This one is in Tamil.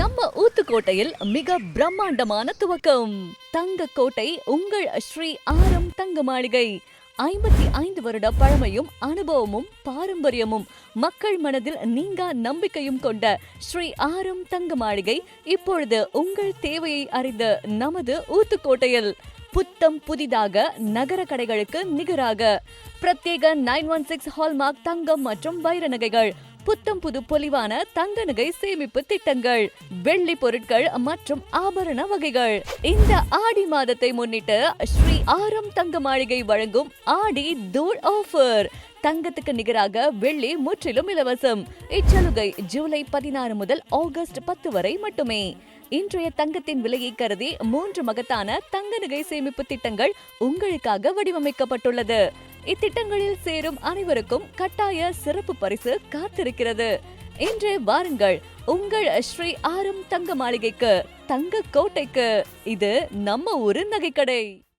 நம்ம ஊத்துக்கோட்டையில் மிக பிரம்மாண்டமான துவக்கம். தங்க கோட்டை உங்கள் ஸ்ரீ ஆரம் தங்க மாளிகை. 55 வருட பழமையும் அனுபவமும் பாரம்பரியமும் மக்கள் மனதில் நீங்கா நம்பிக்கையும் கொண்ட ஸ்ரீ ஆரம் தங்க மாளிகை இப்பொழுது உங்கள் தேவையை அறிந்த நமது ஊத்துக்கோட்டையில் புத்தம் புதிதாக நகர கடைகளுக்கு நிகராக பிரத்யேக 916 ஹால்மார்க் தங்கம் மற்றும் வைர நகைகள், புத்தம் புது பொலிவான தங்க நகை சேமிப்பு திட்டங்கள், வெள்ளி பொருட்கள் மற்றும் ஆபரண வகைகள். இந்த ஆடி மாதத்தை முன்னிட்டு ஸ்ரீ ஆரம் தங்க மாளிகை வழங்கும் ஆடி தூள் ஆஃபர். தங்கத்துக்கு நிகராக வெள்ளி முற்றிலும் இலவசம். இச்சலுகை ஜூலை 16 முதல் ஆகஸ்ட் 10 வரை மட்டுமே. இன்றைய தங்கத்தின் விலையை கருதி 3 மகத்தான தங்க நகை சேமிப்பு திட்டங்கள் உங்களுக்காக வடிவமைக்கப்பட்டுள்ளது. இத்திட்டங்களில் சேரும் அனைவருக்கும் கட்டாய சிறப்பு பரிசு காத்திருக்கிறது. இன்றே வாருங்கள் உங்கள் ஸ்ரீ ஆரம் தங்க மாளிகைக்கு, தங்க கோட்டைக்கு. இது நம்ம ஊரு நகைக்கடை.